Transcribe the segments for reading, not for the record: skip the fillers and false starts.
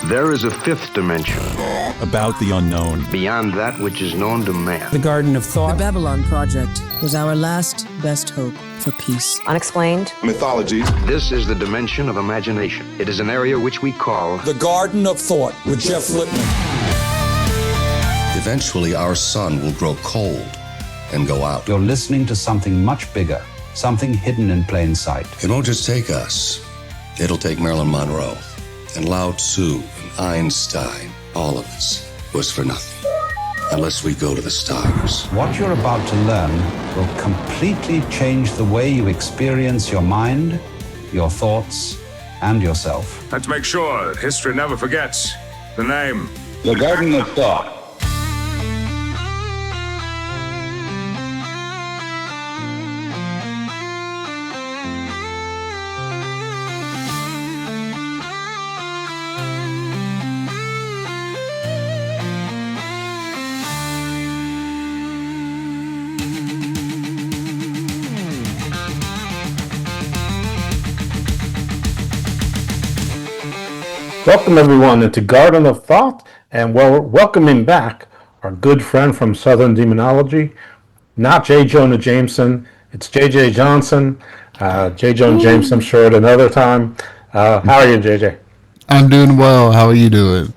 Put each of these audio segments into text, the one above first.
There is a fifth dimension. About the unknown. Beyond that which is known to man. The Garden of Thought. The Babylon Project was our last best hope for peace. Unexplained. Mythologies. This is the dimension of imagination. It is an area which we call The Garden of Thought with Jeff Lippman. Eventually, our sun will grow cold and go out. You're listening to something much bigger, something hidden in plain sight. It won't just take us. It'll take Marilyn Monroe and Lao Tzu and Einstein. All of us was for nothing unless we go to the stars. What you're about to learn will completely change the way you experience your mind, your thoughts, and yourself. Let's make sure that history never forgets the name. The Garden of Thought. Welcome everyone into Garden of Thought, and we're welcoming back our good friend from Southern Demonology, not J. Jonah Jameson, it's J.J. Johnson. J. Jonah Jameson, I'm sure at another time. How are you, J.J.? I'm doing well. How are you doing?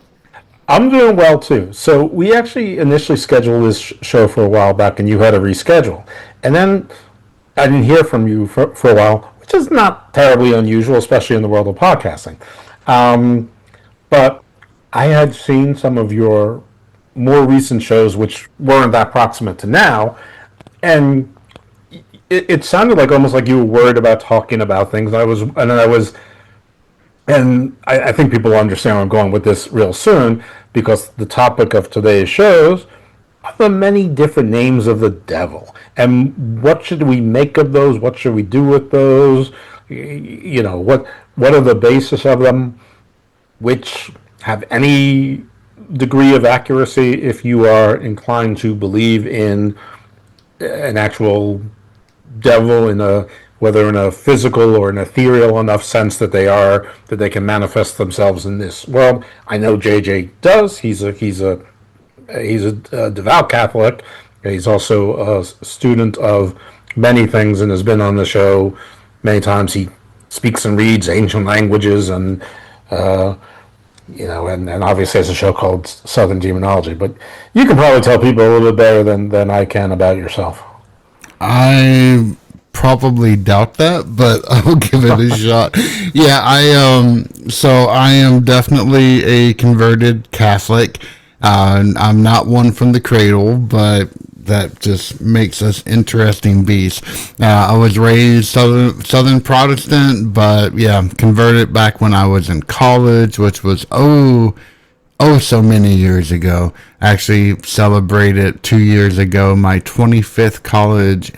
I'm doing well too. So we actually initially scheduled this show for a while back, and you had to reschedule. And then I didn't hear from you for a while, which is not terribly unusual, especially in the world of podcasting. But I had seen some of your more recent shows, which weren't that proximate to now, and it sounded like almost like you were worried about talking about things. I think people will understand where I'm going with this real soon, because the topic of today's shows are the many different names of the devil, and what should we make of those? What should we do with those? You know, what are the basis of them? Which have any degree of accuracy if you are inclined to believe in an actual devil, whether in a physical or an ethereal enough sense that they can manifest themselves in this world. I know JJ does. He's a devout Catholic. He's also a student of many things and has been on the show many times. He speaks and reads ancient languages and and obviously has a show called Southern Demonology. But you can probably tell people a little bit better than I can about yourself. I probably doubt that, but I'll give it a shot. Yeah, I am definitely a converted Catholic. I'm not one from the cradle, but that just makes us interesting beasts. I was raised Southern Protestant, but yeah, converted back when I was in college, which was so many years ago. Actually celebrated 2 years ago my 25th college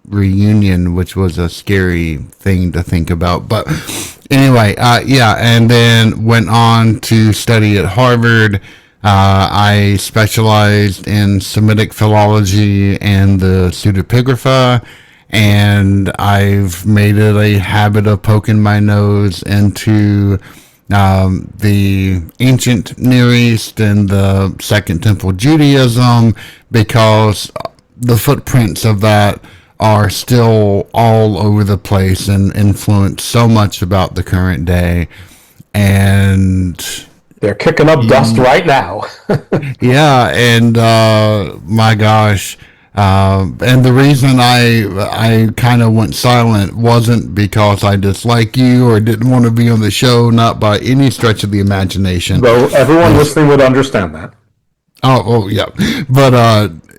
reunion, which was a scary thing to think about. But anyway, and then went on to study at Harvard. I specialized in Semitic philology and the pseudepigrapha, and I've made it a habit of poking my nose into the ancient Near East and the Second Temple Judaism, because the footprints of that are still all over the place and influence so much about the current day. And they're kicking up dust right now. Yeah, and my gosh. And the reason I kind of went silent wasn't because I dislike you or didn't want to be on the show, not by any stretch of the imagination. Though everyone listening would understand that. Oh yeah. But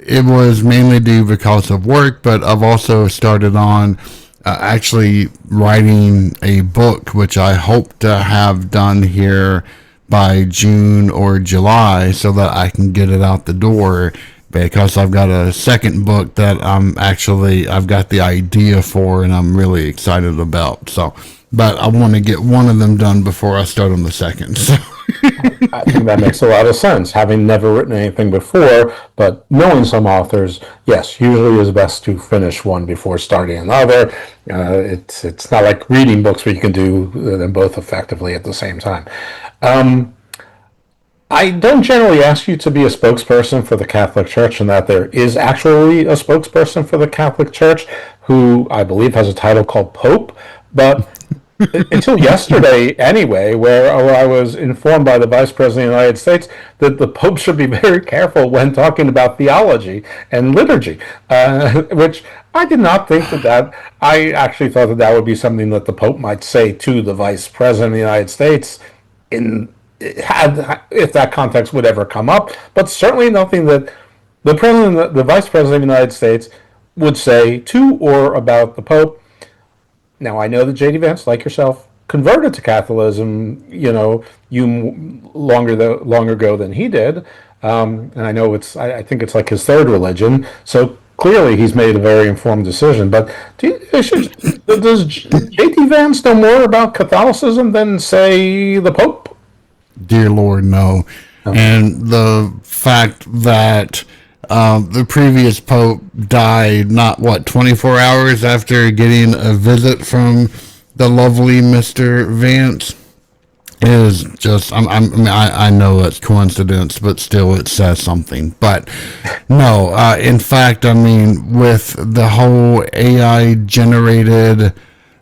it was mainly due because of work, but I've also started on actually writing a book, which I hope to have done here by June or July so that I can get it out the door, because I've got a second book that I've got the idea for and I'm really excited about. So, but I want to get one of them done before I start on the second. So. I think that makes a lot of sense. Having never written anything before, but knowing some authors, yes, usually it's best to finish one before starting another. It's not like reading books where you can do them both effectively at the same time. I don't generally ask you to be a spokesperson for the Catholic Church, and that there is actually a spokesperson for the Catholic Church who I believe has a title called Pope, but until yesterday anyway, where I was informed by the Vice President of the United States that the Pope should be very careful when talking about theology and liturgy, which I did not think that I actually thought that would be something that the Pope might say to the Vice President of the United States if that context would ever come up, but certainly nothing that the President, the Vice President of the United States would say to or about the Pope. Now, I know that J.D. Vance, like yourself, converted to Catholicism, long ago than he did. And I know I think it's like his third religion. So clearly he's made a very informed decision. But does J.D. Vance know more about Catholicism than, say, the Pope? Dear Lord, no. Okay. And the fact that the previous Pope died 24 hours after getting a visit from the lovely Mr. Vance is just, I know it's coincidence, but still it says something. But no, in fact, with the whole AI generated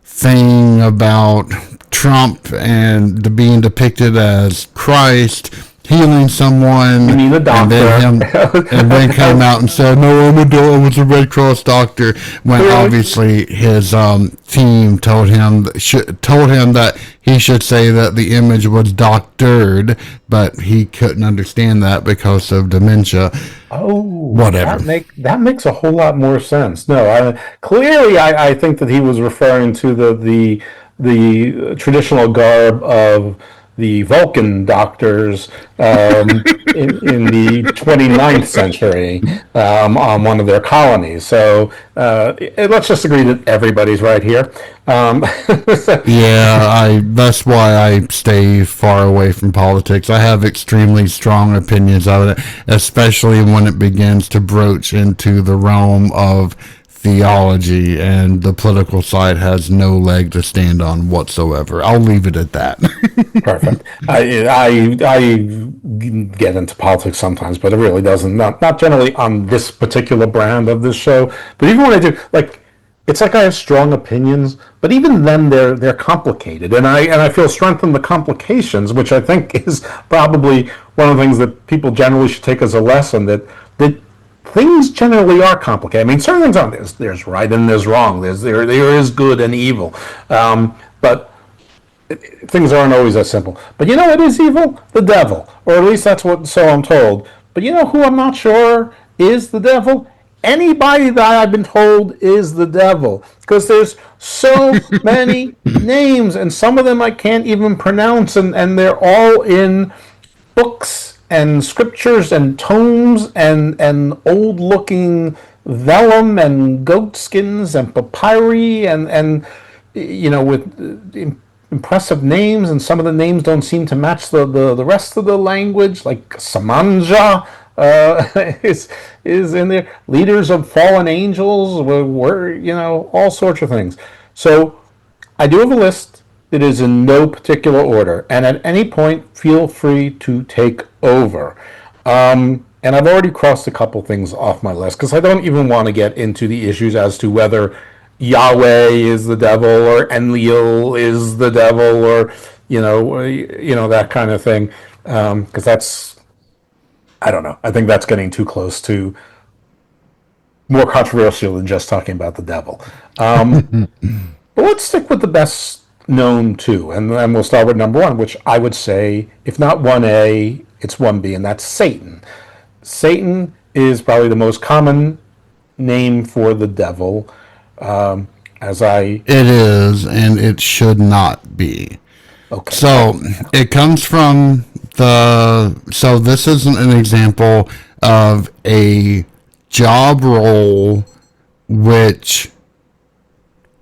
thing about Trump and being depicted as Christ healing someone, you need a doctor. and then came out and said, "No, I was a Red Cross doctor." When obviously his team told him that he should say that the image was doctored, but he couldn't understand that because of dementia. Oh, whatever. That makes a whole lot more sense. No, clearly, I think that he was referring to the traditional garb of the Vulcan doctors in the 29th century on one of their colonies. So let's just agree that everybody's right here. Yeah, that's why I stay far away from politics. I have extremely strong opinions of it, especially when it begins to broach into the realm of theology, and the political side has no leg to stand on whatsoever. I'll leave it at that. Perfect. I get into politics sometimes, but it really doesn't. Not generally on this particular brand of this show. But even when I do, it's like I have strong opinions, but even then they're complicated, and I feel strength in the complications, which I think is probably one of the things that people generally should take as a lesson, that things generally are complicated. Certain things aren't. There's right and there's wrong. There is good and evil, but things aren't always as simple. But you know what is evil? The devil, or at least so I'm told. But you know who I'm not sure is the devil? Anybody that I've been told is the devil, because there's so many names, and some of them I can't even pronounce, and they're all in books and scriptures and tomes and old-looking vellum and goat skins and papyri and with impressive names, and some of the names don't seem to match the rest of the language, like Samanja is in there. Leaders of fallen angels were all sorts of things. So I do have a list. It is in no particular order, and at any point, feel free to take over. And I've already crossed a couple things off my list, because I don't even want to get into the issues as to whether Yahweh is the devil, or Enlil is the devil, or that kind of thing, because that's, I don't know. I think that's getting too close to more controversial than just talking about the devil. But let's stick with the best known two, and then we'll start with number one, which I would say, if not 1A, it's 1B, and that's Satan. Satan is probably the most common name for the devil, It is, and it should not be. Okay. So it comes from so this is an example of a job role which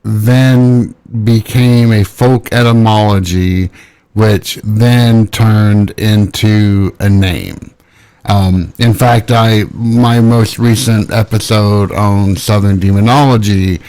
then became a folk etymology, which then turned into a name. In fact, my most recent episode on Southern Demonology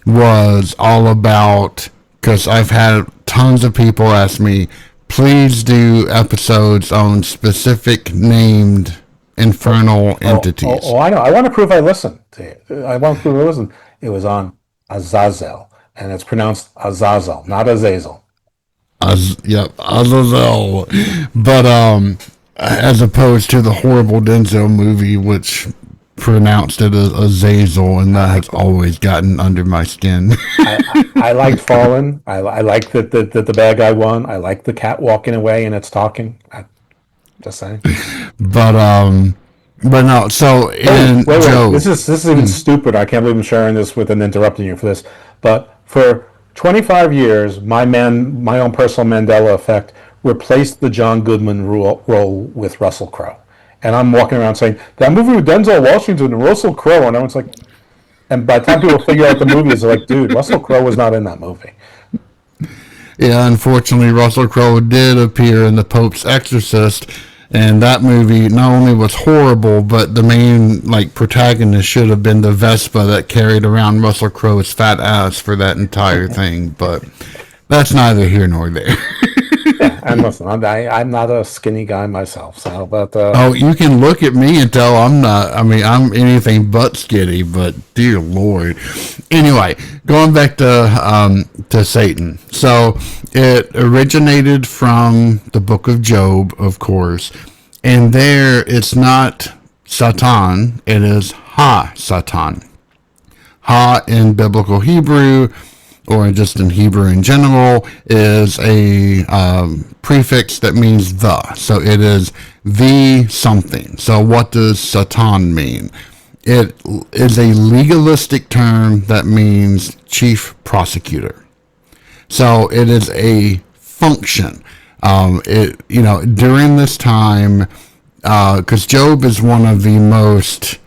was all about, because I've had tons of people ask me, please do episodes on specific named infernal entities. I know. I want to prove I listened. I want to prove I listened. It was on Azazel, and it's pronounced Azazel, not Azazel. Azazel. But as opposed to the horrible Denzel movie, which pronounced it as Azazel, and that has always gotten under my skin. I liked Fallen. I like that the bad guy won. I like the cat walking away and it's talking. Just saying. But no. So in wait, Job, this is even stupid. I can't believe I'm sharing this with and interrupting you for this. But for 25 years, my own personal Mandela effect replaced the John Goodman role with Russell Crowe. And I'm walking around saying, that movie with Denzel Washington and Russell Crowe, and everyone's like, and by the time people figure out the movies, they're like, dude, Russell Crowe was not in that movie. Yeah, unfortunately, Russell Crowe did appear in The Pope's Exorcist, and that movie not only was horrible, but the main protagonist should have been the Vespa that carried around Russell Crowe's fat ass for that entire thing. But that's neither here nor there. Yeah, and listen, I'm not a skinny guy myself, so but you can look at me and tell I'm not. I mean, I'm anything but skinny. But dear Lord. Anyway, going back to Satan. So it originated from the Book of Job, of course, and there it's not Satan; it is Ha-Satan. Ha in biblical Hebrew, or just in Hebrew in general, is a prefix that means the. So it is the something. So what does Satan mean? It is a legalistic term that means chief prosecutor. So it is a function. During this time, because Job is one of the most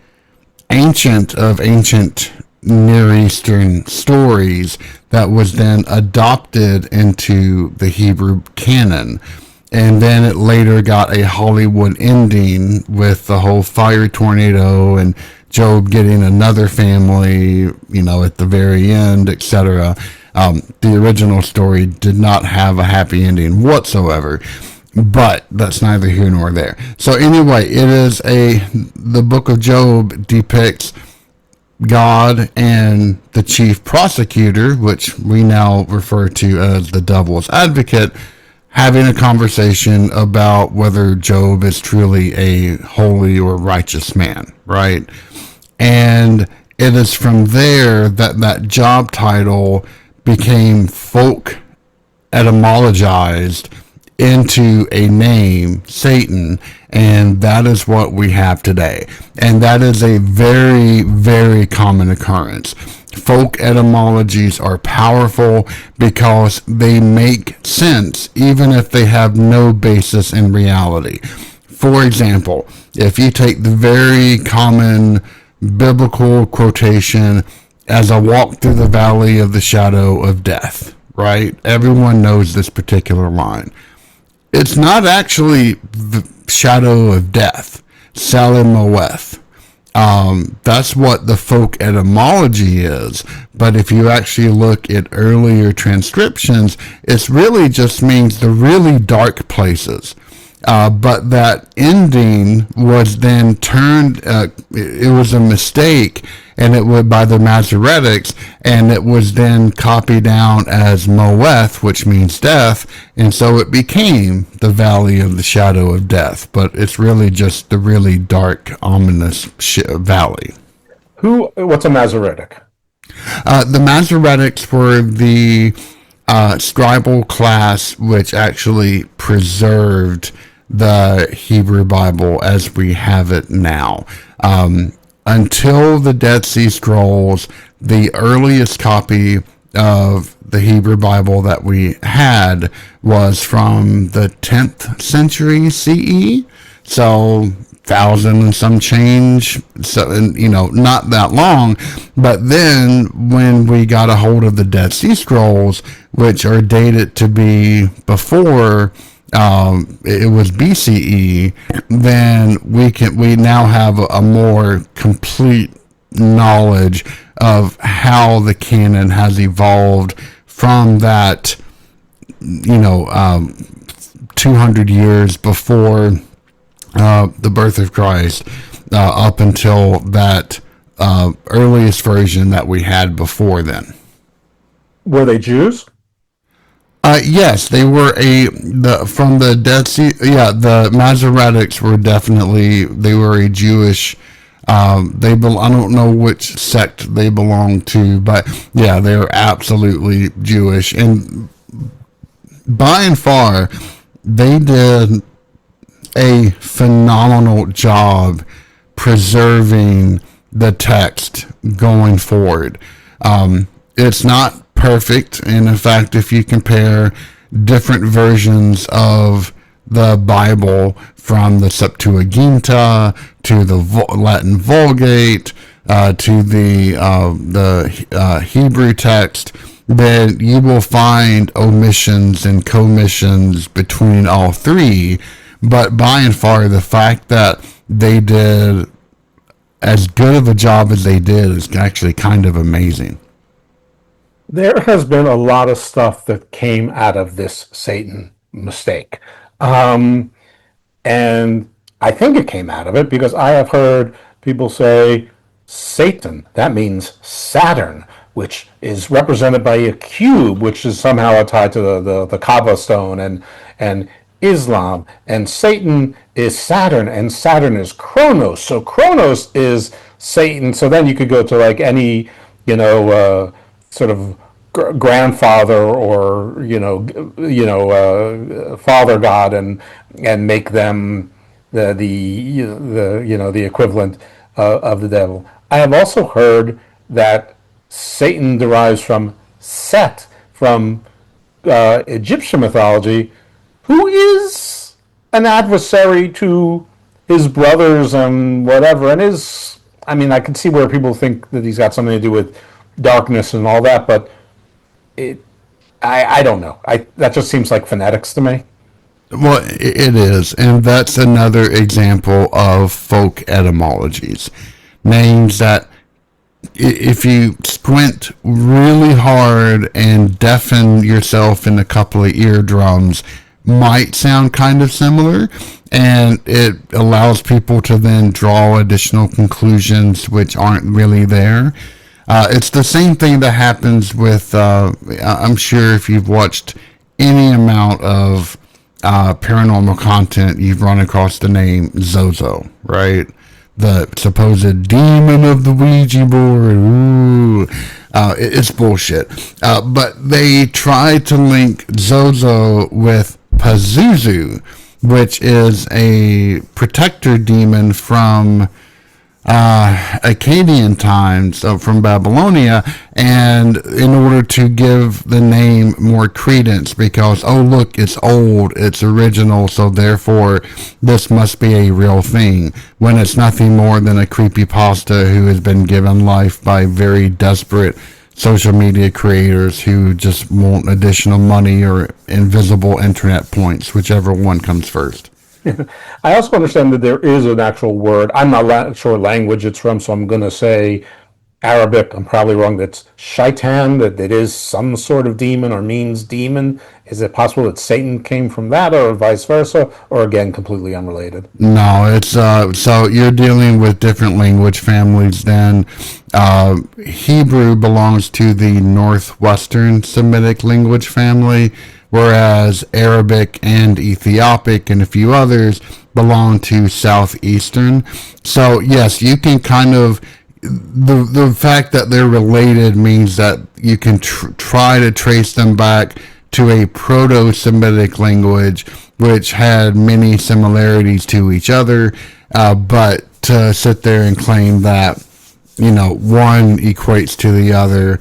ancient of ancient Near Eastern stories that was then adopted into the Hebrew canon. And then it later got a Hollywood ending with the whole fire tornado and Job getting another family, at the very end, etc. The original story did not have a happy ending whatsoever. But that's neither here nor there. So anyway, the book of Job depicts God and the chief prosecutor, which we now refer to as the devil's advocate, having a conversation about whether Job is truly a holy or righteous man, right? And it is from there that job title became folk etymologized into a name, Satan, and that is what we have today. And that is a very, very common occurrence. Folk etymologies are powerful because they make sense even if they have no basis in reality. For example, if you take the very common biblical quotation, as I walk through the valley of the shadow of death, right? Everyone knows this particular line. It's not actually the shadow of death, Salimoweth. That's what the folk etymology is. But if you actually look at earlier transcriptions, it really just means the really dark places. But that ending was then turned, it was a mistake, and it was by the Masoretics, and it was then copied down as Moeth, which means death, and so it became the Valley of the Shadow of Death. But it's really just the really dark, ominous valley. What's a Masoretic? The Masoretics were the scribal class which actually preserved the Hebrew Bible as we have it now. Until the Dead Sea Scrolls, the earliest copy of the Hebrew Bible that we had was from the 10th century CE. So 1,000 and some change, so not that long. But then when we got a hold of the Dead Sea Scrolls, which are dated to be before it was BCE, then we now have a more complete knowledge of how the canon has evolved from that 200 years before the birth of Christ, up until that earliest version that we had before then. Were they Jews? Yes, they were from the Dead Sea. Yeah, the Masoretics were a Jewish. I don't know which sect they belong to, but yeah, they are absolutely Jewish. And by and far, they did a phenomenal job preserving the text going forward. It's not perfect, and in fact, if you compare different versions of the Bible, from the Septuaginta to the Latin Vulgate to the Hebrew text, then you will find omissions and commissions between all three. But by and far, the fact that they did as good of a job as they did is actually kind of amazing. There has been a lot of stuff that came out of this Satan mistake. And I think it came out of it because I have heard people say Satan, that means Saturn, which is represented by a cube, which is somehow tied to the Kaaba stone, and Islam. And Satan is Saturn, and Saturn is Kronos. So Kronos is Satan. So then you could go to like any, sort of grandfather or father god and make them the equivalent of the devil. I have also heard that Satan derives from Set, from Egyptian mythology, who is an adversary to his brothers and whatever, and I can see where people think that he's got something to do with darkness and all that, but I don't know. That just seems like phonetics to me. Well, it is, and that's another example of folk etymologies. Names that, if you squint really hard and deafen yourself in a couple of eardrums, might sound kind of similar, and it allows people to then draw additional conclusions which aren't really there. It's the same thing that happens with, I'm sure if you've watched any amount of paranormal content, you've run across the name Zozo, right? The supposed demon of the Ouija board. Ooh. It's bullshit. But they try to link Zozo with Pazuzu, which is a protector demon from Akkadian times, from Babylonia, and in order to give the name more credence, because, oh look, it's old, it's original, so therefore this must be a real thing, when it's nothing more than a creepypasta who has been given life by very desperate social media creators who just want additional money or invisible internet points, whichever one comes first. I also understand that there is an actual word. I'm not sure language it's from, so I'm going to say Arabic. I'm probably wrong. That's shaitan, that it is some sort of demon or means demon. Is it possible that Satan came from that, or vice versa, or again, completely unrelated? No, it's so you're dealing with different language families then. Hebrew belongs to the northwestern Semitic language family, whereas Arabic and Ethiopic and a few others belong to southeastern. So yes, you can kind of, the fact that they're related means that you can try to trace them back to a proto-Semitic language which had many similarities to each other, but to sit there and claim that one equates to the other,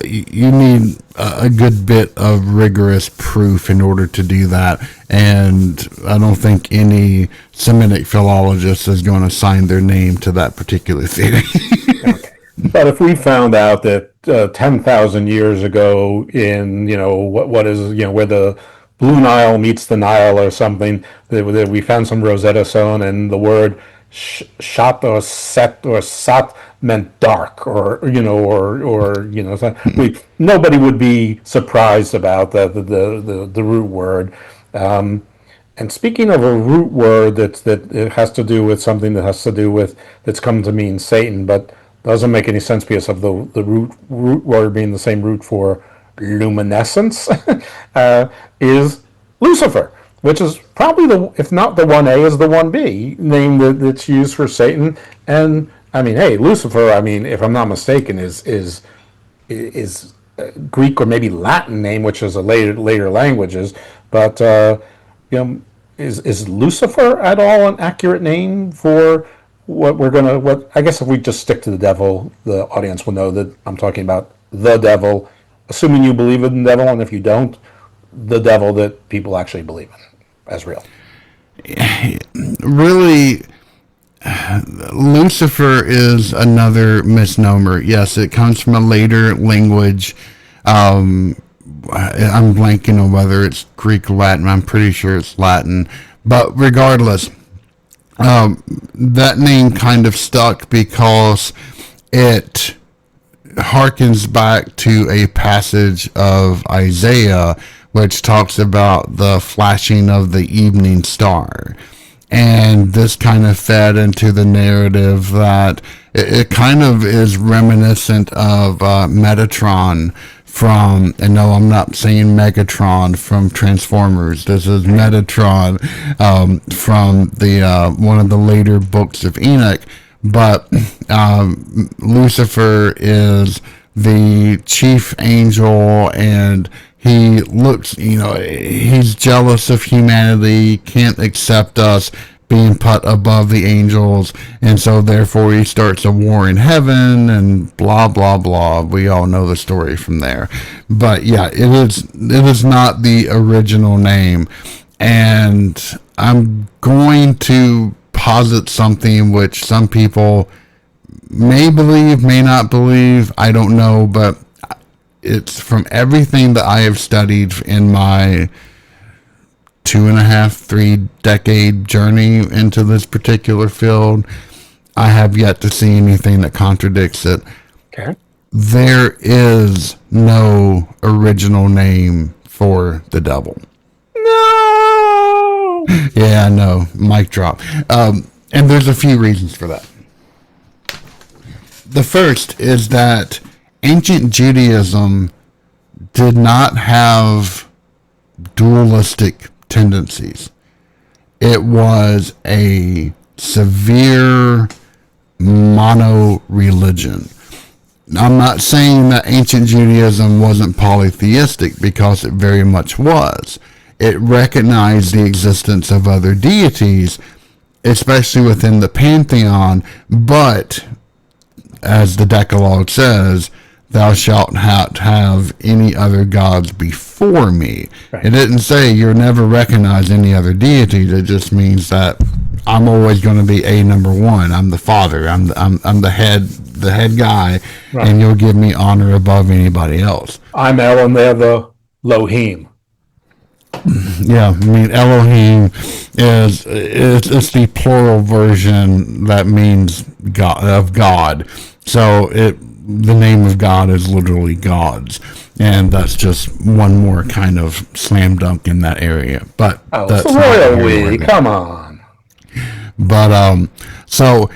you need a good bit of rigorous proof in order to do that, and I don't think any Semitic philologist is going to sign their name to that particular theory. Okay. But if we found out that 10,000 years ago in, what is, where the Blue Nile meets the Nile or something, that we found some Rosetta Stone and the word shat or set or sat meant dark, or nobody would be surprised about the root word. And speaking of a root word that it has to do with something that has to do with that's come to mean Satan, but doesn't make any sense because of the root word being the same root for luminescence, is Lucifer, which is probably if not the 1A, is the 1B name that's used for Satan. And I mean, hey, Lucifer, I mean, if I'm not mistaken, is Greek or maybe Latin name, which is a later languages, but is Lucifer at all an accurate name for what I guess if we just stick to the devil, the audience will know that I'm talking about the devil, assuming you believe in the devil, and if you don't, the devil that people actually believe in as real. Really, Lucifer is another misnomer. Yes, it comes from a later language. I'm blanking on whether it's Greek or Latin. I'm pretty sure it's Latin. But regardless, that name kind of stuck because it harkens back to a passage of Isaiah which talks about the flashing of the evening star. And this kind of fed into the narrative that it kind of is reminiscent of Metatron from, and no, I'm not saying Megatron from Transformers. This is Metatron from the one of the later books of Enoch. But Lucifer is the chief angel, and he looks, he's jealous of humanity, can't accept us being put above the angels, and so therefore he starts a war in heaven and blah blah blah. We all know the story from there. But yeah, it is not the original name, and I'm going to posit something which some people may believe, may not believe, I don't know, but it's from everything that I have studied in my 2.5-3 decade journey into this particular field. I have yet to see anything that contradicts it. Okay. There is no original name for the devil. No. Yeah, I know. Mic drop. And there's a few reasons for that. The first is that ancient Judaism did not have dualistic tendencies. It was a severe mono-religion. I'm not saying that ancient Judaism wasn't polytheistic, because it very much was. It recognized the existence of other deities, especially within the pantheon, but as the Decalogue says, thou shalt not have any other gods before me. Right. It didn't say you'll never recognize any other deities. It just means that I'm always going to be number one. I'm the father. I'm the head guy, right. And you'll give me honor above anybody else. I'm El, and they're the Elohim. Yeah, I mean Elohim it's the plural version that means God of God. So the name of God is literally gods, and that's just one more kind of slam dunk in that area. But that's royal we. Come on. But so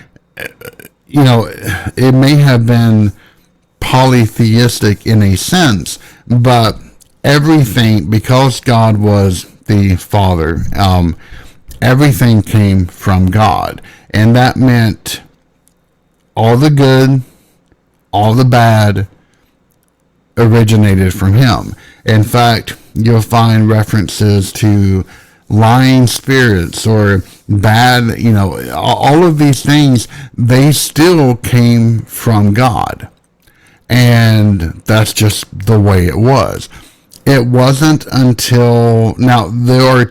it may have been polytheistic in a sense, but everything, because God was the Father, everything came from God, and that meant all the good, all the bad originated from him. In fact, you'll find references to lying spirits or bad, all of these things, they still came from God. And that's just the way it was. It wasn't until, now there are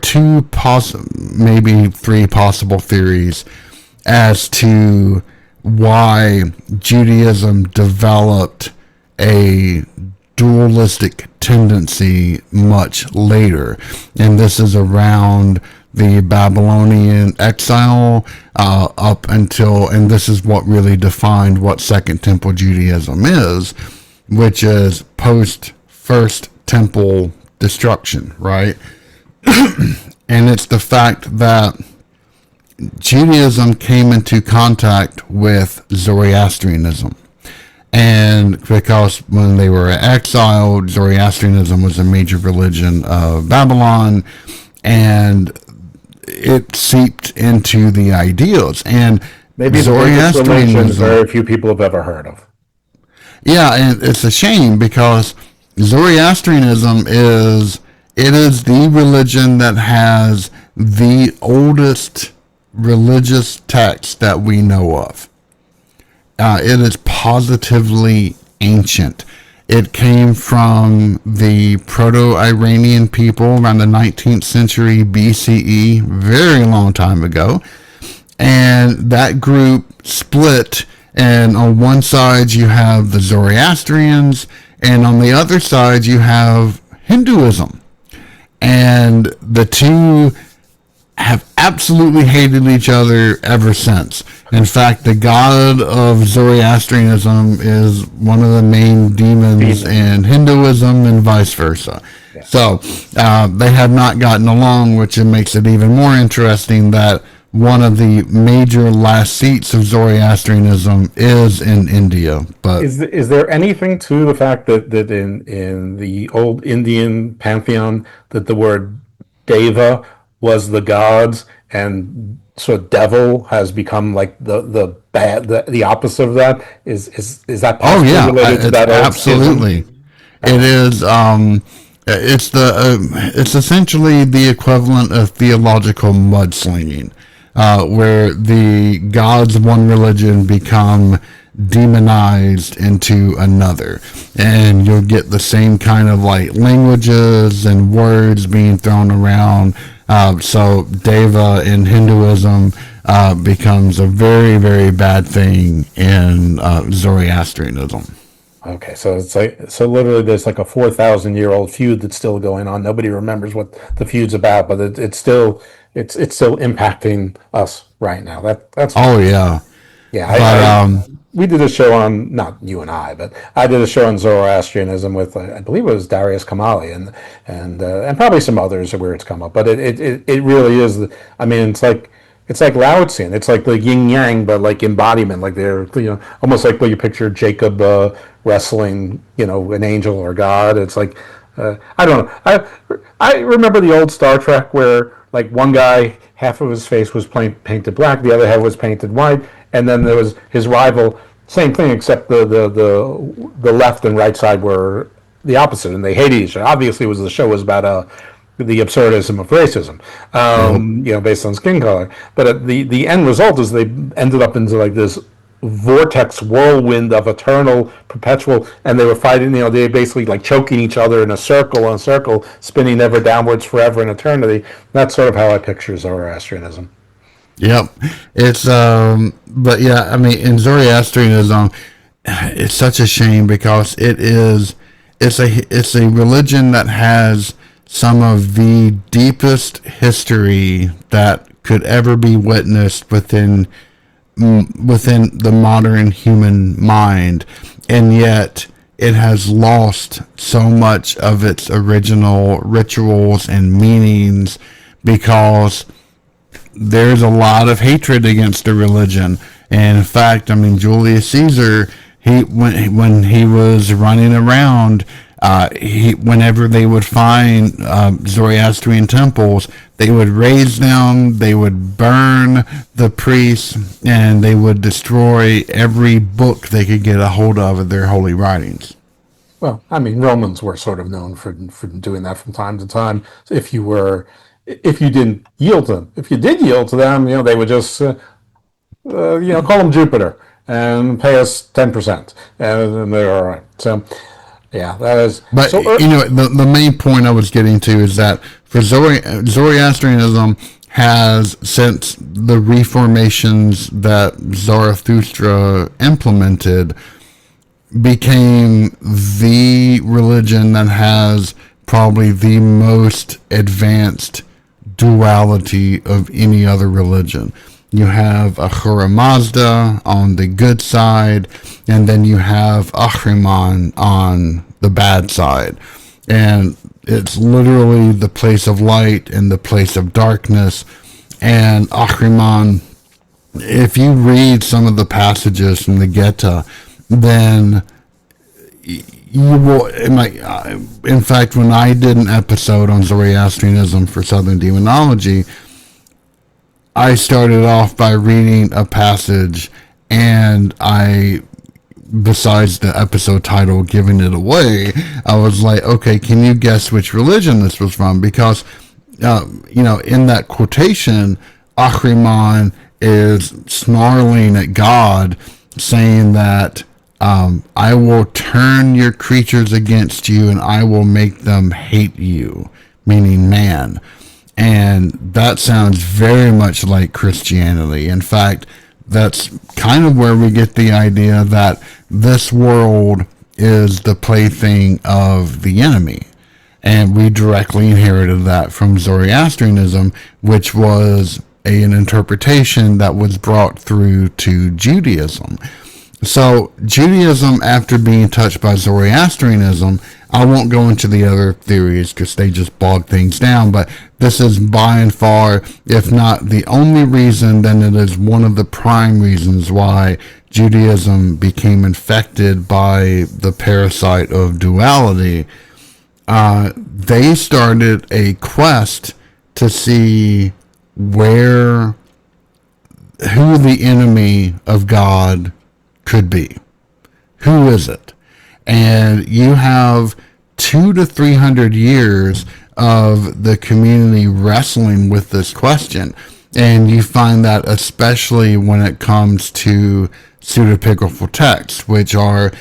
maybe three possible theories as to why Judaism developed a dualistic tendency much later. And this is around the Babylonian exile up until, and this is what really defined what Second Temple Judaism is, which is post First Temple destruction, right? and it's the fact that Judaism came into contact with Zoroastrianism. And because when they were exiled, Zoroastrianism was a major religion of Babylon, and it seeped into the ideals. And maybe the biggest religion very few people have ever heard of. Yeah, and it's a shame because Zoroastrianism is the religion that has the oldest religious text that we know of. It is positively ancient. It came from the Proto-Iranian people around the 19th century BCE, very long time ago. And that group split, and on one side you have the Zoroastrians, and on the other side you have Hinduism. And the two have absolutely hated each other ever since. In fact, the god of Zoroastrianism is one of the main demons in Hinduism and vice versa. Yeah. So they have not gotten along, which makes it even more interesting that one of the major last seats of Zoroastrianism is in India. But is there anything to the fact that in the old Indian pantheon that the word Deva was the gods, and so devil has become like the bad, the opposite of that? Is that possibly related to that? Absolutely. It is. It's essentially the equivalent of theological mudslinging, where the gods of one religion become demonized into another, and you'll get the same kind of like languages and words being thrown around. So Deva in Hinduism becomes a very, very bad thing in Zoroastrianism. Okay, so it's literally there's like a 4,000-year-old feud that's still going on. Nobody remembers what the feud's about, but it's still impacting us right now. That's yeah. We did a show on, not you and I, but I did a show on Zoroastrianism with I believe it was Darius Kamali and probably some others where it's come up. But it really is. I mean, it's like Laotian. It's like the yin yang, but like embodiment. Like they're almost like when you picture Jacob wrestling an angel or God. It's like I don't know. I remember the old Star Trek where like one guy, half of his face was painted black, the other half was painted white. And then there was his rival, same thing, except the left and right side were the opposite, and they hated each other. Obviously, the show was about the absurdism of racism, based on skin color. But the end result is they ended up into like this vortex whirlwind of eternal, perpetual, and they were fighting. They basically like choking each other in a circle, spinning ever downwards forever in eternity. That's sort of how I picture Zoroastrianism. Yep. It's, but yeah, I mean, in Zoroastrianism, it's such a shame because it's a religion that has some of the deepest history that could ever be witnessed within the modern human mind. And yet it has lost so much of its original rituals and meanings because there's a lot of hatred against the religion. And in fact, I mean, Julius Caesar, when he was running around, whenever they would find Zoroastrian temples, they would raze them, they would burn the priests, and they would destroy every book they could get a hold of their holy writings. Well, I mean, Romans were sort of known for doing that from time to time. If you didn't yield to them, if you did yield to them, they would just, call them Jupiter and pay us 10%, and they're all right. So, yeah, that is. But the main point I was getting to is that for Zoroastrianism has, since the reformations that Zarathustra implemented, became the religion that has probably the most advanced duality of any other religion. You have Ahura Mazda on the good side, and then you have Ahriman on the bad side. And it's literally the place of light and the place of darkness. And Ahriman, if you read some of the passages from the Geta, then you will, in fact, when I did an episode on Zoroastrianism for Southern Demonology, I started off by reading a passage, and besides the episode title giving it away, I was like, okay, can you guess which religion this was from? Because, in that quotation, Ahriman is snarling at God, saying that I will turn your creatures against you and I will make them hate you, meaning man. And that sounds very much like Christianity. In fact, that's kind of where we get the idea that this world is the plaything of the enemy. And we directly inherited that from Zoroastrianism, which was an interpretation that was brought through to Judaism. So Judaism, after being touched by Zoroastrianism, I won't go into the other theories because they just bog things down, but this is by and far, if not the only reason, then it is one of the prime reasons why Judaism became infected by the parasite of duality. They started a quest to see who the enemy of God could be. Who is it? And you have 200 to 300 years of the community wrestling with this question. And you find that especially when it comes to pseudepigraphal texts, which are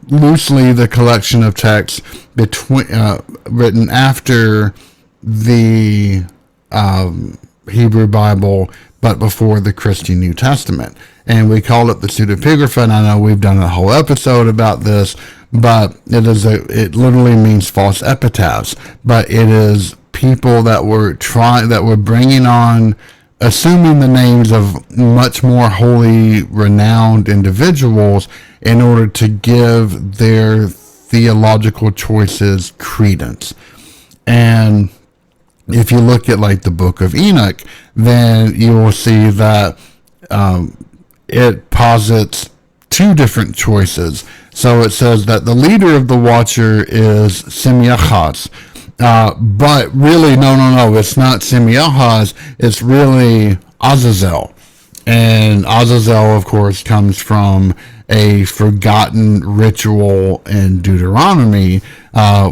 loosely the collection of texts written after the Hebrew Bible, but before the Christian New Testament. And we call it the pseudepigrapha, and I know we've done a whole episode about this, but it literally means false epitaphs. But it is people that were bringing on, assuming the names of much more holy, renowned individuals in order to give their theological choices credence. And if you look at like the Book of Enoch, then you will see that it posits two different choices. So it says that the leader of the Watcher is Semyachaz. But really, no, it's not Semyachaz. It's really Azazel. And Azazel, of course, comes from a forgotten ritual in Deuteronomy,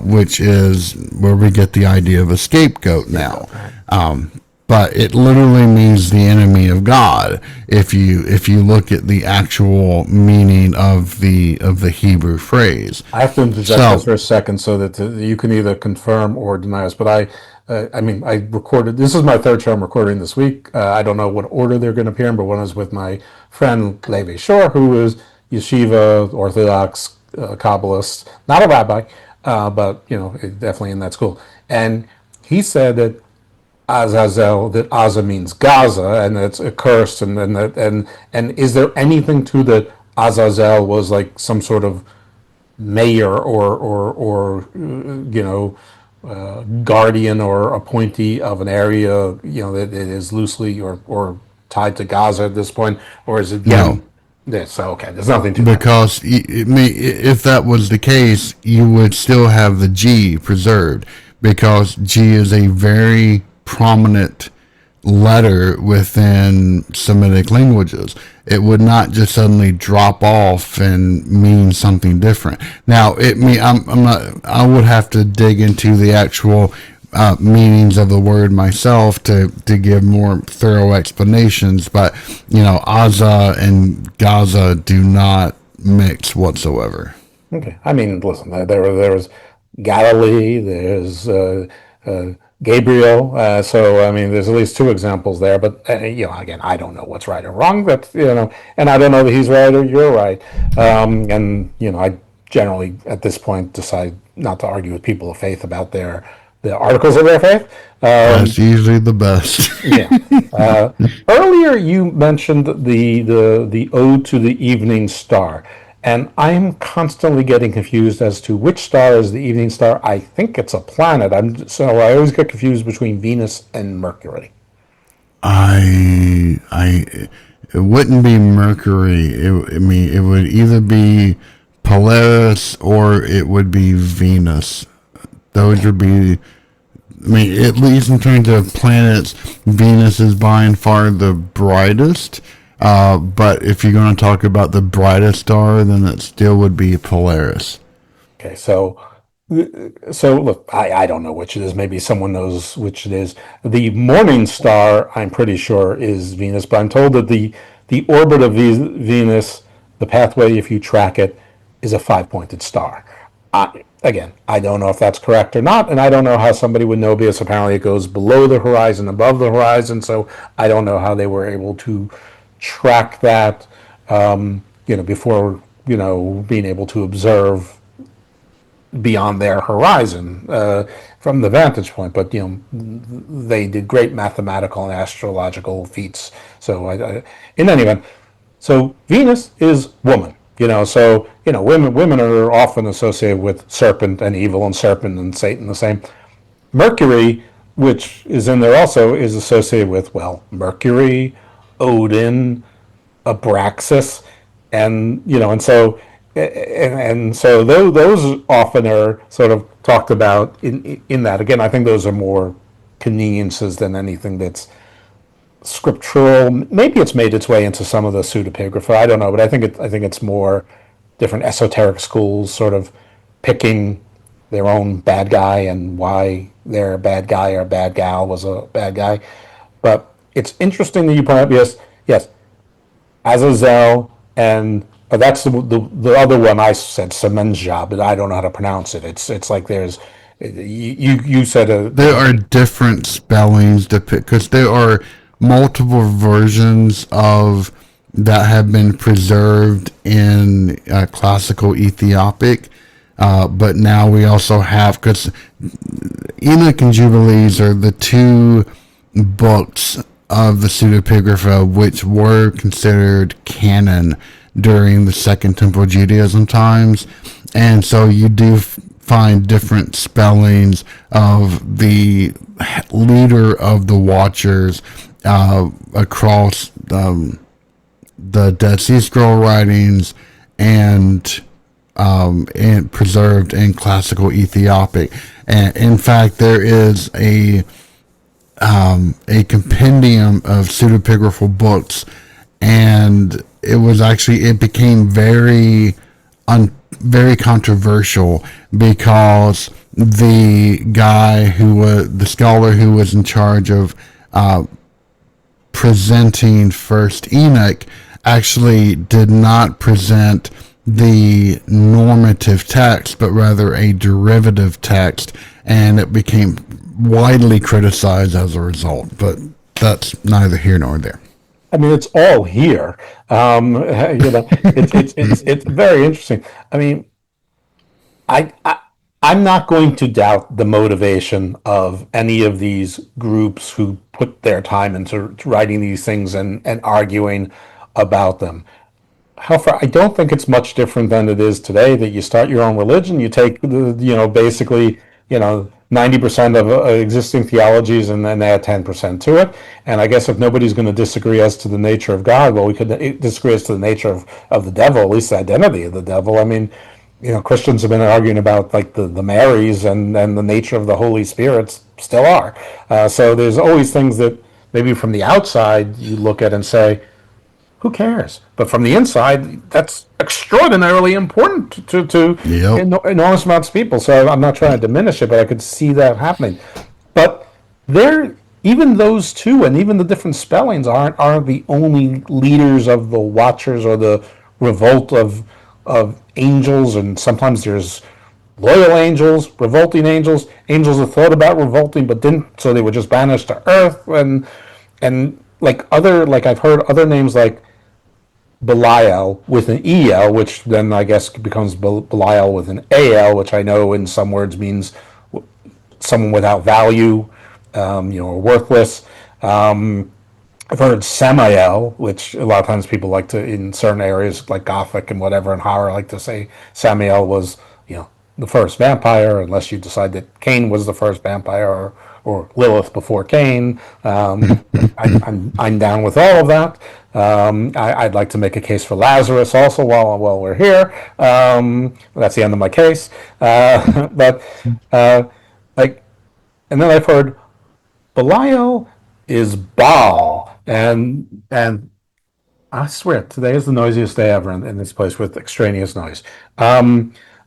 which is where we get the idea of a scapegoat now. But it literally means the enemy of God if you look at the actual meaning of the Hebrew phrase. I have to interject this for a second so that you can either confirm or deny us. But I recorded. This is my third show I'm recording this week. I don't know what order they're going to appear in, but one is with my friend Levi Shore, who is yeshiva, Orthodox, Kabbalist, not a rabbi, but definitely in that school. And he said that Azazel, that Aza means Gaza, and it's accursed, and is there anything to that Azazel was like some sort of mayor or guardian or appointee of an area, that it is loosely or tied to Gaza at this point, or is it? No. Yeah, so okay, there's nothing to because if that was the case, you would still have the G preserved, because G is a very prominent letter within Semitic languages. It would not just suddenly drop off and mean something different. Now, I would have to dig into the actual meanings of the word myself to give more thorough explanations, but Aza and Gaza do not mix whatsoever. Okay, I mean, listen, there was Galilee, there's Gabriel, so I mean, there's at least two examples there, but again, I don't know what's right or wrong, but and I don't know that he's right or you're right, and I generally at this point decide not to argue with people of faith about the articles of their faith. That's usually the best. Yeah. Earlier you mentioned the Ode to the Evening Star, And I'm constantly getting confused as to which star is the evening star. I think it's a planet. So I always get confused between Venus and Mercury. It wouldn't be Mercury. It would either be Polaris or it would be Venus. Those would be, at least in terms of planets, Venus is by and far the brightest. But if you're going to talk about the brightest star, then it still would be Polaris. Okay, so look, I don't know which it is. Maybe someone knows which it is. The morning star, I'm pretty sure, is Venus, but I'm told that the orbit of Venus, the pathway, if you track it, is a 5-pointed star. Again, I don't know if that's correct or not, and I don't know how somebody would know, because apparently it goes below the horizon, above the horizon, so I don't know how they were able to track that, before, being able to observe beyond their horizon from the vantage point. But, they did great mathematical and astrological feats. So in any event, so Venus is woman. Women are often associated with serpent and evil, and serpent and Satan the same. Mercury, which is in there also, is associated with, Mercury, Odin, Abraxas, and so those often are sort of talked about in that. Again, I think those are more conveniences than anything that's scriptural. Maybe it's made its way into some of the pseudepigrapha. I don't know, but I think it's more different esoteric schools sort of picking their own bad guy and why their bad guy or bad gal was a bad guy. But it's interesting that you point out, yes, Azazel, and that's the other one I said, Semenja, but I don't know how to pronounce it. It's like there's you said there are different spellings because there are multiple versions of that have been preserved in classical Ethiopic, but now we also have, because Enoch and Jubilees are the two books of the pseudepigrapha which were considered canon during the Second Temple Judaism times, and so you do find different spellings of the leader of the Watchers across the Dead Sea Scroll writings and preserved in classical Ethiopic. And in fact, there is a compendium of pseudepigraphal books, and it became very controversial because the scholar who was in charge of presenting First Enoch actually did not present the normative text, but rather a derivative text, and it became widely criticized as a result. But that's neither here nor there. I mean, it's all here. It's very interesting. I mean, I'm not going to doubt the motivation of any of these groups who put their time into writing these things and arguing about them. However, I don't think it's much different than it is today, that you start your own religion, you take basically 90% of existing theologies and then add 10% to it. And I guess if nobody's going to disagree as to the nature of God, well, we could disagree as to the nature of the devil, at least the identity of the devil. I mean, Christians have been arguing about like the Marys and the nature of the Holy Spirit, still are. So there's always things that maybe from the outside you look at and say, who cares? But from the inside, that's extraordinarily important to enormous amounts of people. So I'm not trying to diminish it, but I could see that happening. But even those two, and even the different spellings, aren't the only leaders of the Watchers or the revolt of angels. And sometimes there's loyal angels, revolting angels that thought about revolting but didn't, so they were just banished to Earth. And I've heard other names like Belial with an EL, which then I guess becomes Belial with an AL, which I know in some words means someone without value, or worthless. I've heard Samael, which a lot of times people like to, in certain areas like Gothic and whatever and horror, like to say Samael was, the first vampire, unless you decide that Cain was the first vampire or Lilith before Cain. I'm down with all of that. I'd like to make a case for Lazarus also while we're here. That's the end of my case. But and then I've heard Belial is Baal, and I swear today is the noisiest day ever in this place with extraneous noise.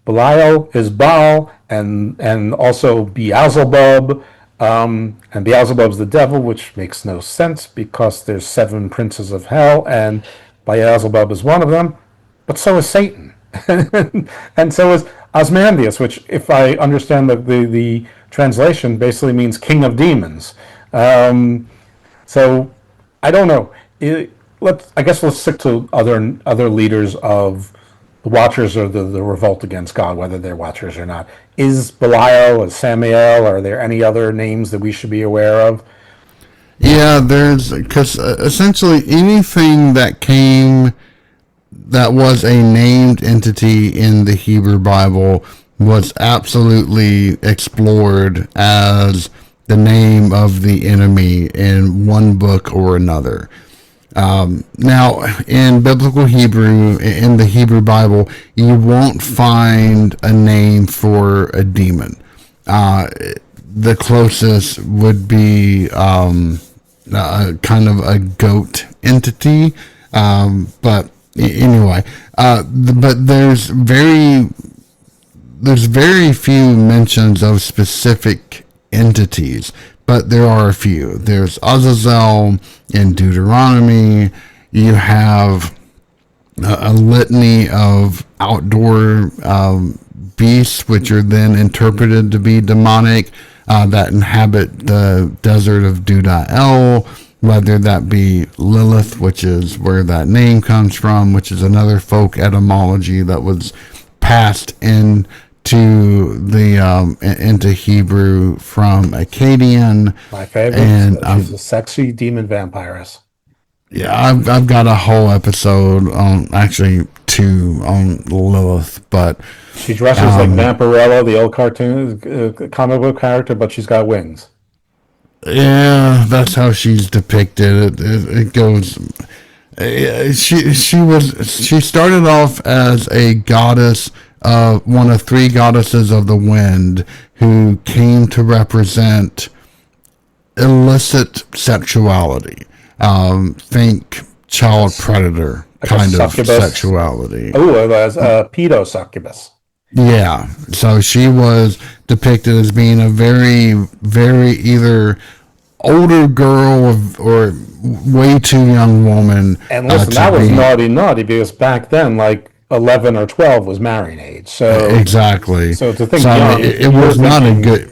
Belial is Baal, and also Beelzabub, and Beelzebub's the devil, which makes no sense because there's 7 princes of hell, and Beelzebub is one of them, but so is Satan, and so is Osmandius, which, if I understand the translation, basically means king of demons. So I don't know. I guess let's stick to other leaders of the Watchers or the revolt against God, whether they're Watchers or not. Is Belial, is Samael, are there any other names that we should be aware of? Yeah, because essentially anything that was a named entity in the Hebrew Bible was absolutely explored as the name of the enemy in one book or another. Now, in biblical Hebrew, in the Hebrew Bible, you won't find a name for a demon. The closest would be kind of a goat entity. But anyway, but there's very few mentions of specific entities. But there are a few. There's Azazel in Deuteronomy. You have a litany of outdoor beasts, which are then interpreted to be demonic, that inhabit the desert of Dudael, whether that be Lilith, which is where that name comes from, which is another folk etymology that was passed into Hebrew from Akkadian. My favorite. And she's a sexy demon vampiress. Yeah, I've got a whole episode on, actually 2 on Lilith, but she dresses like Vampirella, the old cartoon comic book character, but she's got wings. Yeah, that's how she's depicted. It goes. She started off as a goddess, one of 3 goddesses of the wind, who came to represent illicit sexuality. Think child predator kind of sexuality. Oh, it was a pedo succubus. Yeah, so she was depicted as being a very, very either older girl or way too young woman. And listen, that was naughty because back then, like 11 or 12 was marrying age. So exactly. So to think it was not a good.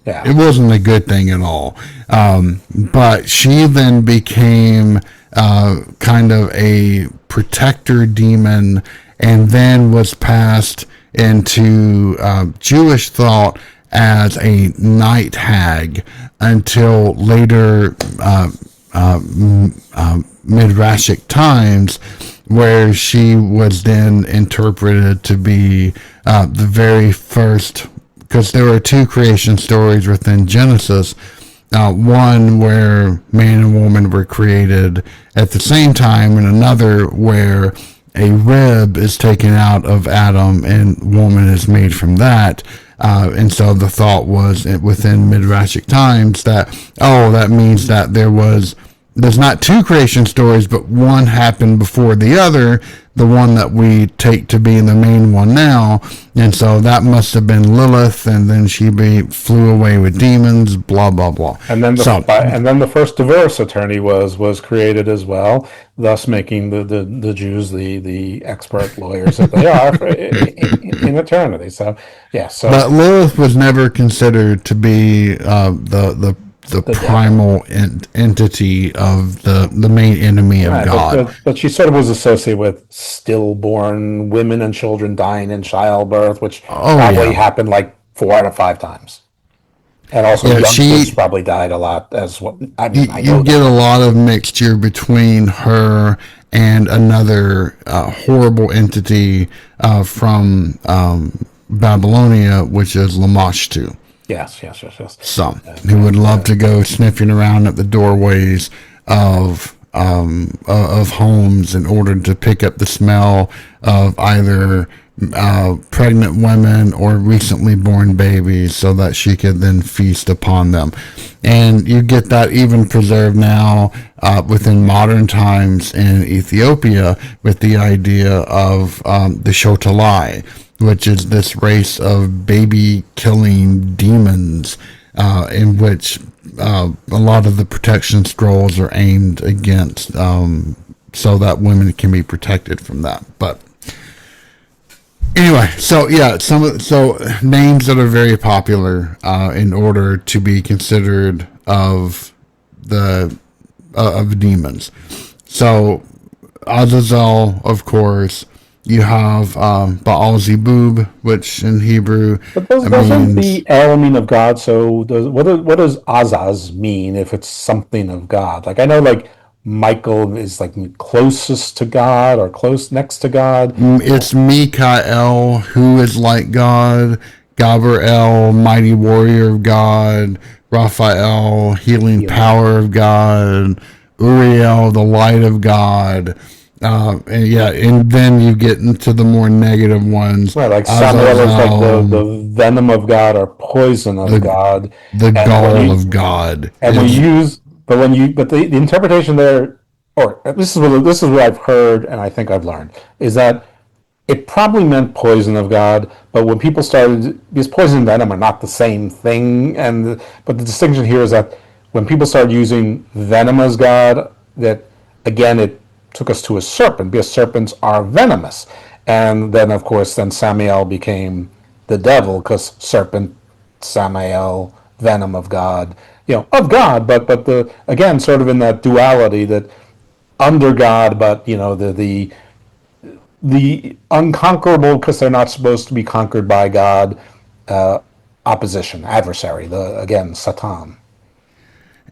Yeah. It wasn't a good thing at all. But she then became kind of a protector demon, and then was passed into Jewish thought as a night hag until later Midrashic times, where she was then interpreted to be the very first, because there were 2 creation stories within Genesis. One where man and woman were created at the same time, and another where a rib is taken out of Adam and woman is made from that. And so the thought was within Midrashic times that, that means that there's not 2 creation stories, but one happened before the other, the one that we take to be the main one now. And so that must have been Lilith, and then she flew away with demons, blah, blah, blah. And then the first divorce attorney was created as well, thus making the Jews the expert lawyers that they are in eternity. So, yeah. So, but Lilith was never considered to be the primal entity of the main enemy of God. But she sort of was associated with stillborn women and children dying in childbirth, which probably happened like 4 out of 5 times. And also, Yeah, youngsters probably died a lot as well. I mean, I know you get a lot of mixture between her and another horrible entity from Babylonia, which is Lamashtu. Yes. So he would love to go sniffing around at the doorways of homes in order to pick up the smell of either pregnant women or recently born babies, so that she could then feast upon them. And you get that even preserved now within modern times in Ethiopia with the idea of the Shotalai, which is this race of baby-killing demons in which a lot of the protection scrolls are aimed against, so that women can be protected from that. But anyway, so yeah, so names that are very popular in order to be considered of demons. So Azazel, of course. You have Beelzabub, which in Hebrew But doesn't the El mean of God? So what does Azaz mean if it's something of God? Like I know, like Michael is like closest to God or close next to God. It's Mikael, who is like God. Gabriel, mighty warrior of God. Raphael, healing power of God. Uriel, the light of God. And then you get into the more negative ones. Right, like Samuel is like the venom of God or poison of God. The gall of God. And the interpretation there, or this is what I've heard and I think I've learned, is that it probably meant poison of God, but when people started, because poison and venom are not the same thing, but the distinction here is that when people started using venom as God, that again it took us to a serpent, because serpents are venomous. And then, of course, Samael became the devil, because serpent, Samael, venom of God, of God, but again, sort of in that duality that under God, but, the unconquerable, because they're not supposed to be conquered by God, opposition, adversary, again, Satan.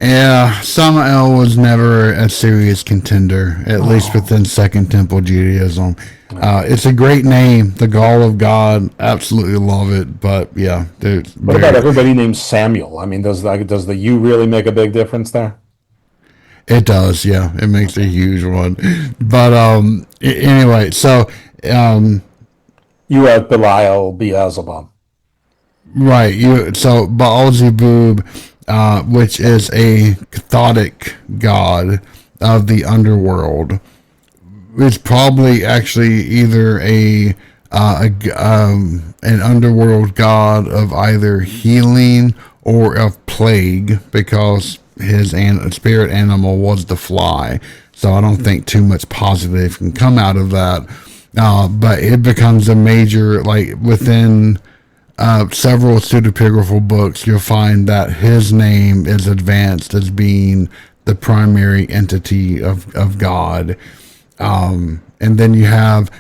Yeah, Samael was never a serious contender, at least within Second Temple Judaism. It's a great name, the Gall of God. Absolutely love it, but yeah. What about everybody named Samuel? I mean, does the U really make a big difference there? It does, yeah. It makes a huge one. But anyway, so you have Belial, Beelzebub. Right, so Beelzabub, which is a Catholic god of the underworld, is probably actually either an underworld god of either healing or of plague, because his spirit animal was the fly. So I don't think too much positive can come out of that. But it becomes a major, like within several pseudepigraphal books, you'll find that his name is advanced as being the primary entity of God. And then you have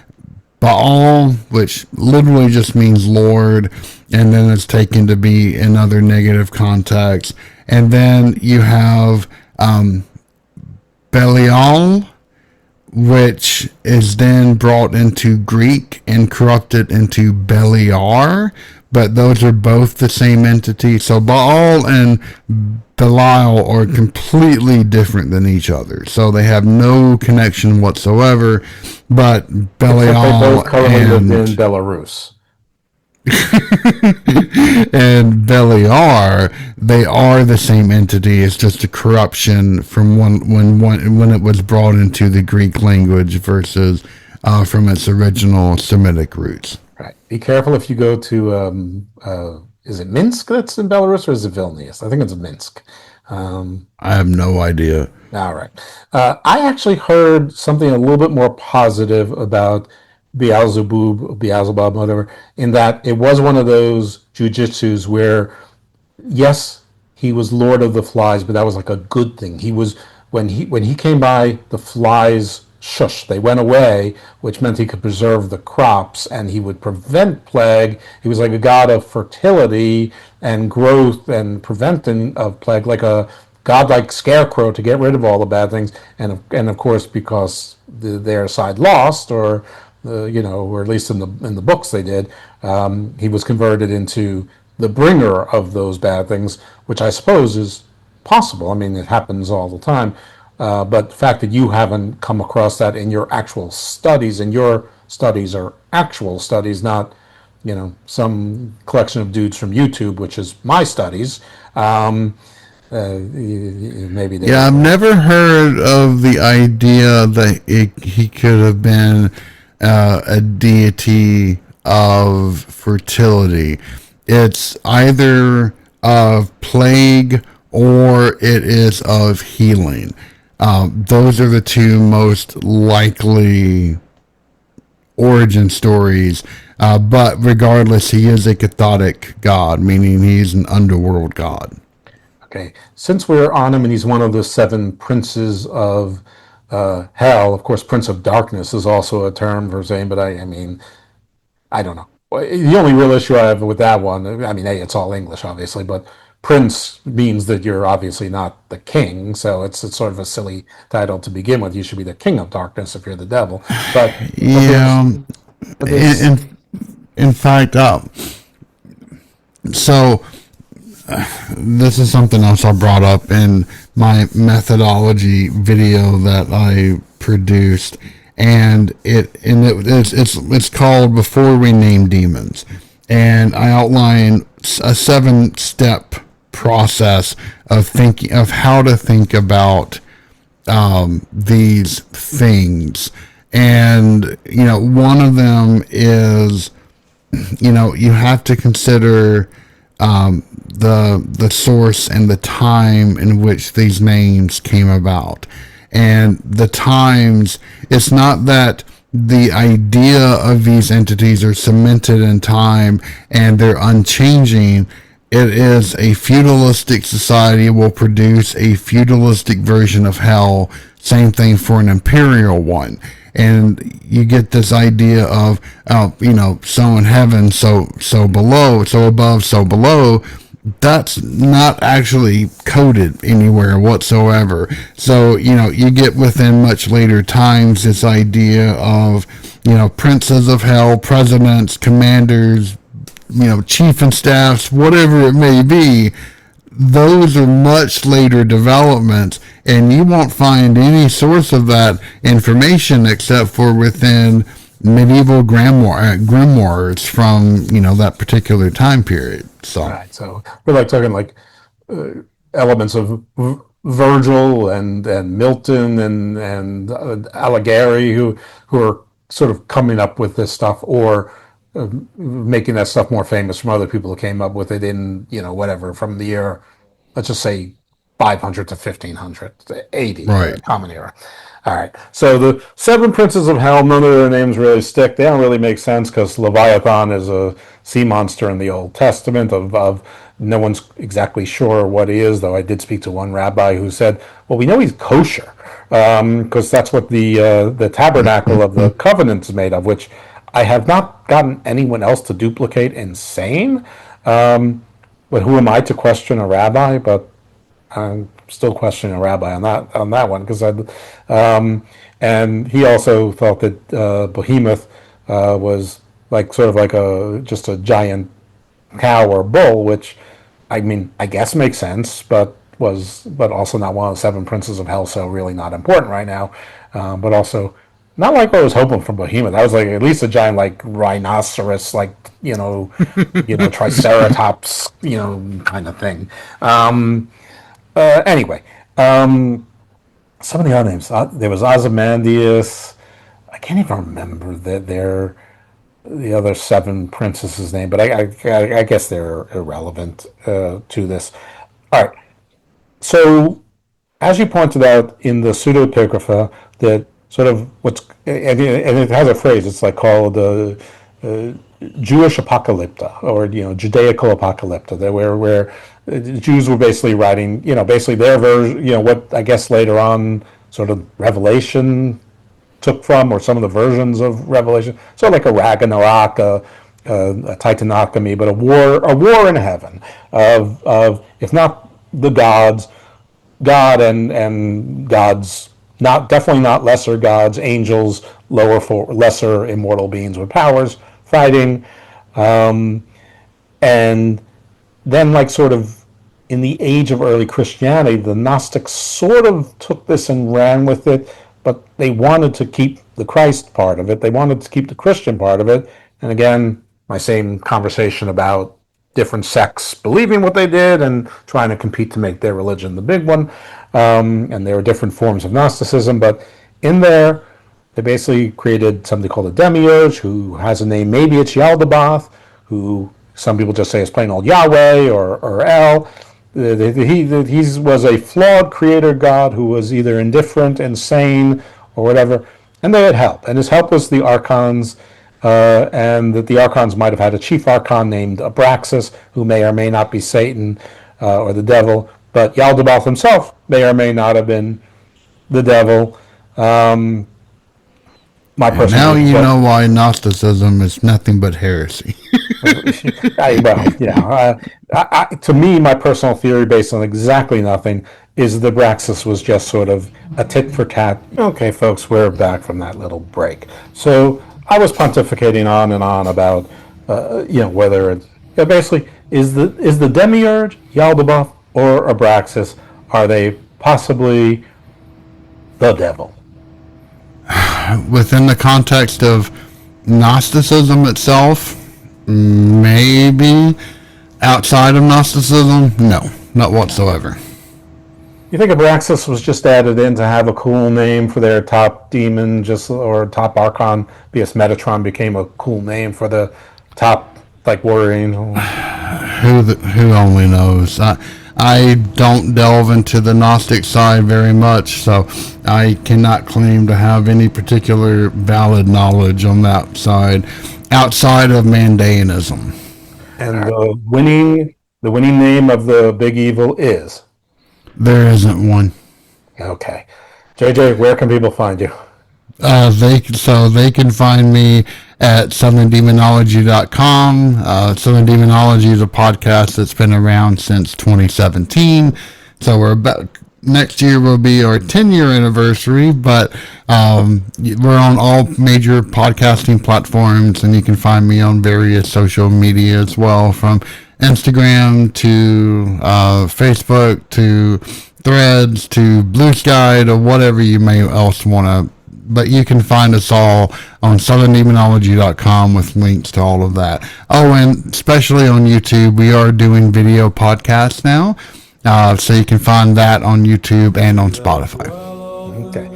Baal, which literally just means Lord, and then it's taken to be in other negative contexts. And then you have Belial, which is then brought into Greek and corrupted into Beliar, but those are both the same entity. So Baal and Belial are completely different than each other. So they have no connection whatsoever, but Belial they both currently lived in Belarus. And Beliar, they are the same entity. It's just a corruption from when it was brought into the Greek language versus from its original Semitic roots. Right. Be careful if you go to is it Minsk that's in Belarus, or is it Vilnius? I think it's Minsk. I have no idea. All right. I actually heard something a little bit more positive about Beelzebub, whatever, in that it was one of those jujitsus where, yes, he was Lord of the Flies, but that was like a good thing. He was when he came by, the flies shush, they went away, which meant he could preserve the crops and he would prevent plague. He was like a god of fertility and growth and preventing of plague, like a godlike scarecrow to get rid of all the bad things. And of course, because their side lost, or or at least in the books they did, he was converted into the bringer of those bad things, which I suppose is possible. I mean, it happens all the time. But the fact that you haven't come across that in your actual studies, and your studies are actual studies, not, some collection of dudes from YouTube, which is my studies. Maybe. Yeah, I've never heard of the idea that he could have been a deity of fertility. It's either of plague or it is of healing. Those are the two most likely origin stories. But regardless, he is a cathodic god, meaning he's an underworld god. Okay, since we're on him and he's one of the 7 princes of hell, of course, Prince of Darkness is also a term for saying, but I mean, I don't know. The only real issue I have with that one, I mean, it's all English, obviously, but Prince means that you're obviously not the king, so it's sort of a silly title to begin with. You should be the King of Darkness if you're the devil. But yeah, in fact, so this is something else I brought up in my methodology video that I produced, and it's called Before We Name Demons, and I outline a 7-step process of thinking of how to think about these things. And one of them is you have to consider the source and the time in which these names came about. And the times, it's not that the idea of these entities are cemented in time and they're unchanging. It is a feudalistic society will produce a feudalistic version of hell. Same thing for an imperial one. And you get this idea of, so in heaven, so below, so above, so below. That's not actually coded anywhere whatsoever. So, you get within much later times this idea of, princes of hell, presidents, commanders, chief and staffs, whatever it may be. Those are much later developments, and you won't find any source of that information except for within medieval grimoires from that particular time period. So, right, so we're talking elements of Virgil and Milton and Alighieri who are sort of coming up with this stuff, or making that stuff more famous from other people who came up with it in, whatever, from the year, let's just say 500 to 1500 to 80, right. Common Era. All right. So the 7 princes of hell, none of their names really stick. They don't really make sense because Leviathan is a sea monster in the Old Testament of no one's exactly sure what he is, though I did speak to one rabbi who said, well, we know he's kosher because that's what the tabernacle of the covenant is made of, which I have not gotten anyone else to duplicate insane. But who am I to question a rabbi? But I'm still questioning a rabbi on that one, because and he also thought that Behemoth was sort of just a giant cow or bull, which I mean I guess makes sense, but also not one of the 7 princes of hell, so really not important right now. But also not like what I was hoping from Behemoth. I was at least a giant rhinoceros, triceratops, kind of thing. Anyway, some of the other names. There was Ozymandias. I can't even remember the other 7 princesses' name, but I guess they're irrelevant to this. All right. So, as you pointed out in the pseudepigrapha, that sort of and it has a phrase. It's called Jewish apocalypta, or Judaical apocalypta, where the Jews were basically writing, basically their version, what I guess later on sort of Revelation took from, or some of the versions of Revelation. So like a Ragnarok, a Titanotomy, but a war in heaven of if not the gods, God and gods, definitely not lesser gods, angels, lesser immortal beings with powers fighting, and then like sort of in the age of early Christianity, the Gnostics sort of took this and ran with it, but they wanted to keep the Christ part of it. They wanted to keep the Christian part of it. And again, my same conversation about different sects believing what they did and trying to compete to make their religion the big one. And there are different forms of Gnosticism, but in there, they basically created something called a demiurge, who has a name. Maybe it's Yaldabaoth, who some people just say is plain old Yahweh or El. He was a flawed creator god who was either indifferent, insane, or whatever, and they had help. And his help was the archons, and that the archons might have had a chief archon named Abraxas, who may or may not be Satan or the devil, but Yaldabaoth himself may or may not have been the devil. Now you know why Gnosticism is nothing but heresy. To me, my personal theory, based on exactly nothing, is the Abraxas was just sort of a tit for tat. Okay, folks, we're back from that little break. So I was pontificating on and on about, whether it's basically is the demiurge Yaldabaoth or Abraxas, are they possibly the devil? Within the context of Gnosticism itself, maybe. Outside of Gnosticism, no, not whatsoever. You think Abraxas was just added in to have a cool name for their top demon, or top archon? B.S. Metatron became a cool name for the top, worrying. Who only knows? I don't delve into the Gnostic side very much, so I cannot claim to have any particular valid knowledge on that side outside of Mandaeanism. And the winning name of the big evil is? There isn't one. Okay. JJ, where can people find you? They can find me at southerndemonology.com. Southern Demonology is a podcast that's been around since 2017. So next year will be our 10-year anniversary, but we're on all major podcasting platforms, and you can find me on various social media as well, from Instagram to Facebook to Threads to Blue Sky to whatever you may else want to. But you can find us all on southerndemonology.com with links to all of that. Oh, and especially on YouTube, we are doing video podcasts now. So you can find that on YouTube and on Spotify. Okay.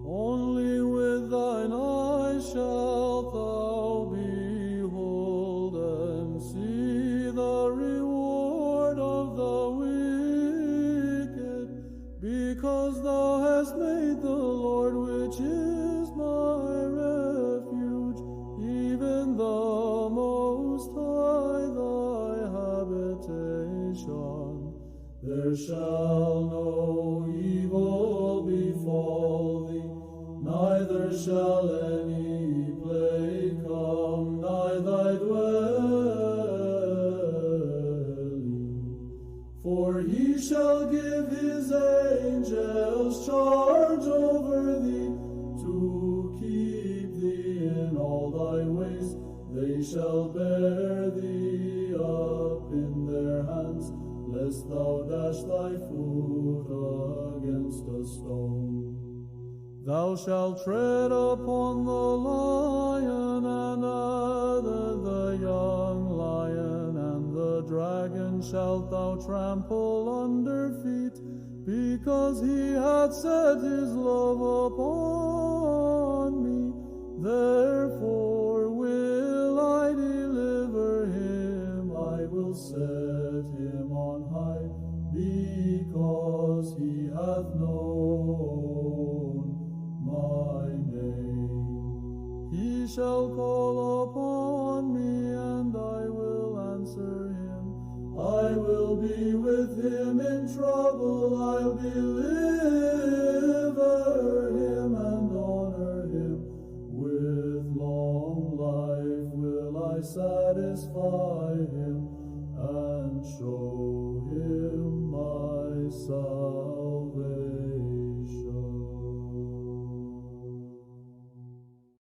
Only with thine eyes shall any plague come nigh thy dwelling. For he shall give his angels charge over thee, to keep thee in all thy ways. They shall bear thee up in their hands, lest thou dash thy foot against a stone. Thou shalt tread upon the lion and adder, the young lion, and the dragon shalt thou trample under feet, because he hath set his love upon me. Therefore will I deliver him, I will set him on high, because he hath known my name. He shall call upon me, and I will answer him. I will be with him in trouble. I'll deliver him and honor him. With long life will I satisfy him and show